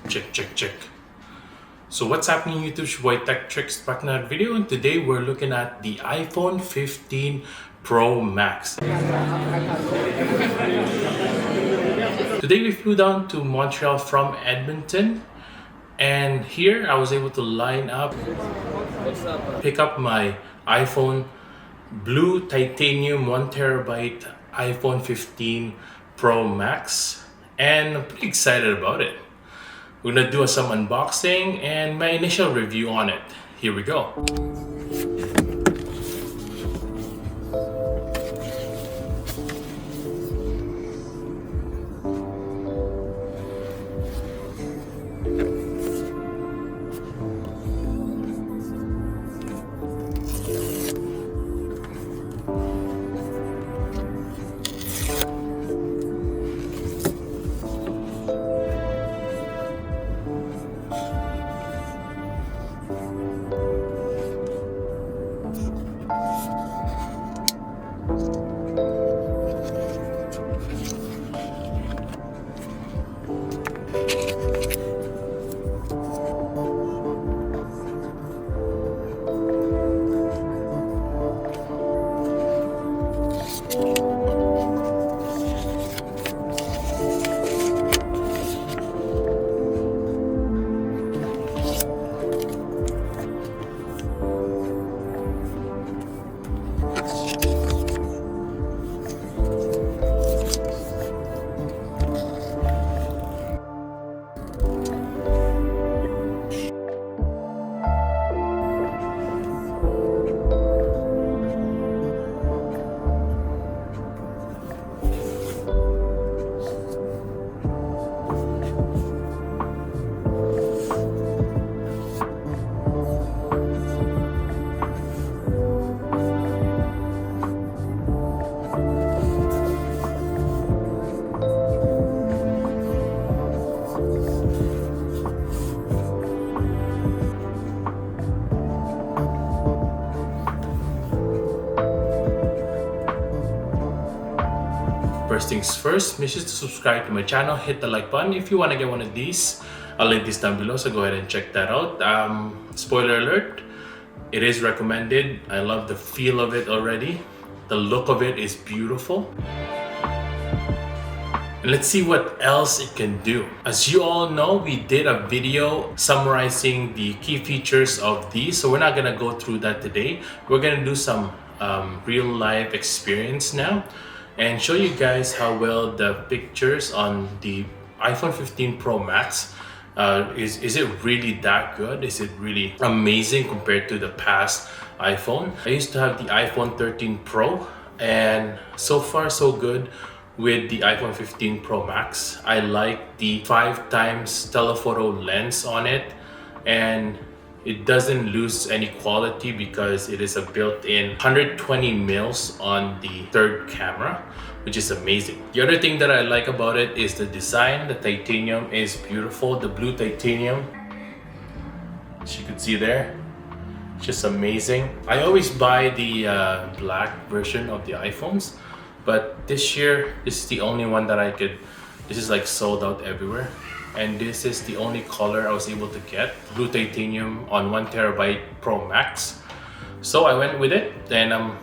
Check. So what's happening YouTube? It's your boy Tech Tricks back in another video, and today we're looking at the iPhone 15 Pro Max. Today we flew down to Montreal from Edmonton, and here I was able to line up, pick up my iPhone blue titanium 1TB iPhone 15 Pro Max, and I'm pretty excited about it. We're gonna do some unboxing and my initial review on it. Here we go. First things first, make sure to subscribe to my channel, hit the like button if you want to get one of these. I'll link this down below, so go ahead and check that out. Spoiler alert, it is recommended. I love the feel of it already. The look of it is beautiful. And let's see what else it can do. As you all know, we did a video summarizing the key features of these, so we're not gonna go through that today. We're gonna do some real life experience now and show you guys how well the pictures on the iPhone 15 Pro Max is it really that good? Is it really amazing compared to the past iPhone? I used to have the iPhone 13 Pro, and so far so good with the iPhone 15 Pro Max. I like the 5x telephoto lens on it, and it doesn't lose any quality because it is a built-in 120 mils on the third camera, which is amazing. The other thing that I like about it is the design. The titanium is beautiful. The blue titanium, as you can see there, just amazing. I always buy the black version of the iPhones, but this year this is the only one that this is like sold out everywhere. And this is the only color I was able to get, blue titanium on 1TB Pro Max. So I went with it, and I'm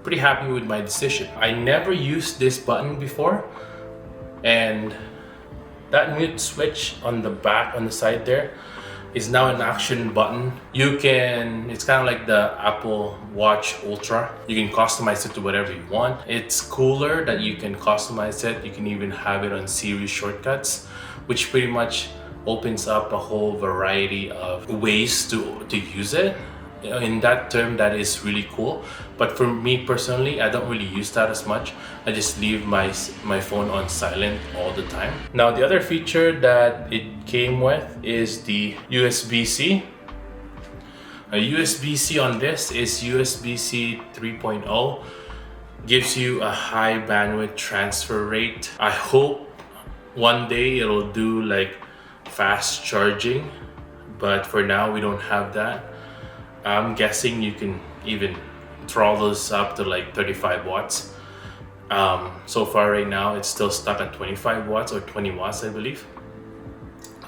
pretty happy with my decision. I never used this button before, and that mute switch on the back, on the side there, is now an action button. It's kind of like the Apple Watch Ultra. You can customize it to whatever you want. It's cooler that you can customize it. You can even have it on Siri shortcuts, which pretty much opens up a whole variety of ways to use it. In that term, that is really cool. But for me personally, I don't really use that as much. I just leave my phone on silent all the time. Now, the other feature that it came with is the USB-C. USB-C on this is USB-C 3.0. Gives you a high bandwidth transfer rate. I hope one day it'll do like fast charging, but for now we don't have that. I'm guessing you can even throttle this up to like 35 watts. So far right now it's still stuck at 25 watts or 20 watts, I believe.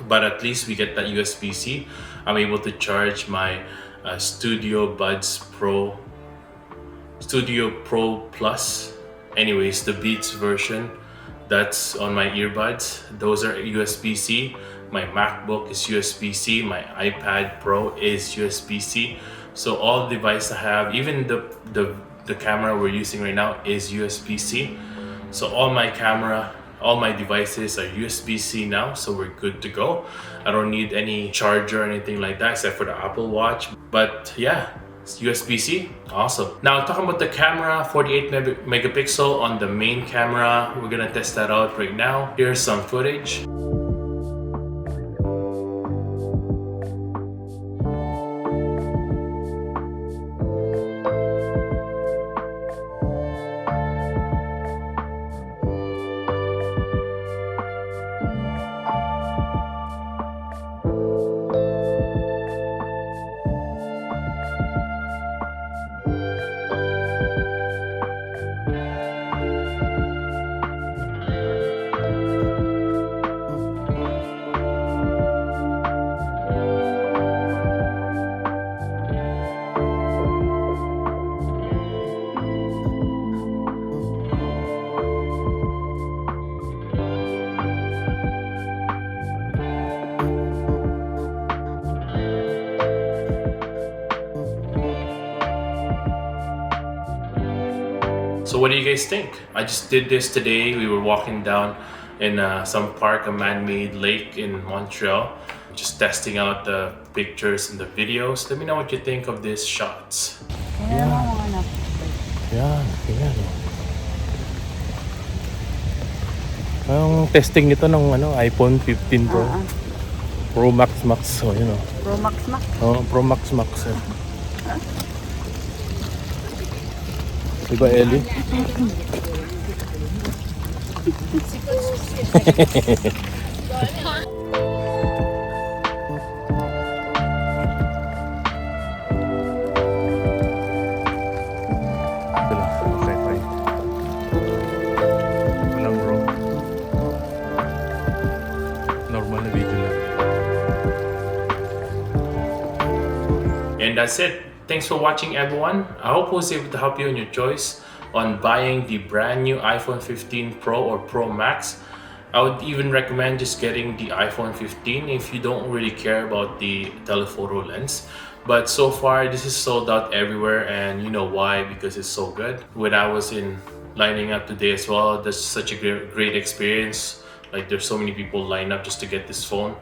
but at least we get that USB-C. I'm able to charge my Studio Pro Plus. Anyways, the Beats version that's on my earbuds, those are USB-C. My MacBook is USB-C. My iPad Pro is USB-C. So all the devices I have, even the camera we're using right now is USB-C. So all my devices are USB-C now, so we're good to go. I don't need any charger or anything like that except for the Apple Watch. But yeah, it's USB-C, awesome. Now talking about the camera, 48 megapixel on the main camera. We're gonna test that out right now. Here's some footage. So what do you guys think? I just did this today. We were walking down in some park, a man-made lake in Montreal, just testing out the pictures and the videos. Let me know what you think of these shots. Yeah. Ang testing nito ng iPhone 15 Pro. Pro Max. So, Pro Max. Oh, Pro Max. Diba, Ellie? Normal na video lang. And that's it. Thanks for watching, everyone. I hope I was able to help you in your choice on buying the brand new iPhone 15 Pro or Pro Max. I would even recommend just getting the iPhone 15 if you don't really care about the telephoto lens. But so far, this is sold out everywhere, and you know why, because it's so good. When I was lining up today as well, that's such a great experience. Like, there's so many people lined up just to get this phone,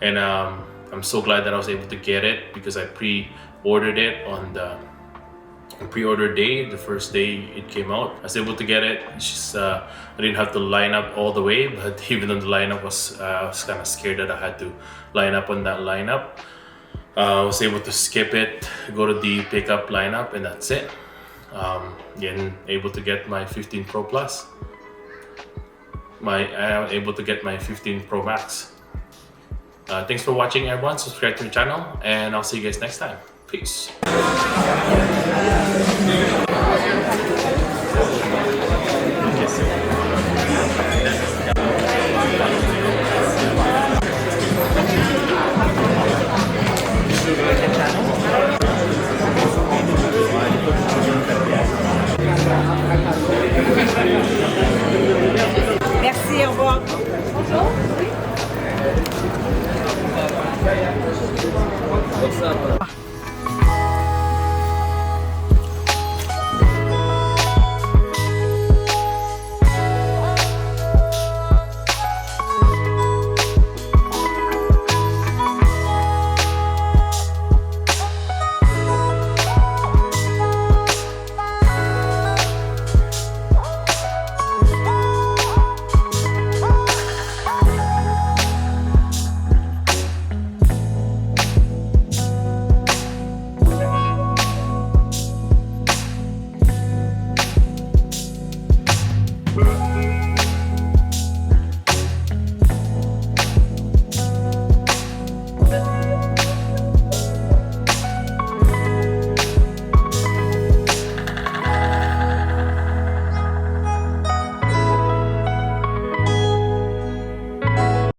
and I'm so glad that I was able to get it because I pre-ordered it on the pre-order day, the first day it came out. I was able to get it. It's just I didn't have to line up all the way, but even though the lineup was, I was kind of scared that I had to line up on that lineup. I was able to skip it, go to the pickup lineup, and that's it. Again, able to get my 15 Pro Plus. I'm able to get my 15 Pro Max. Thanks for watching, everyone. Subscribe to the channel, and I'll see you guys next time. Peace.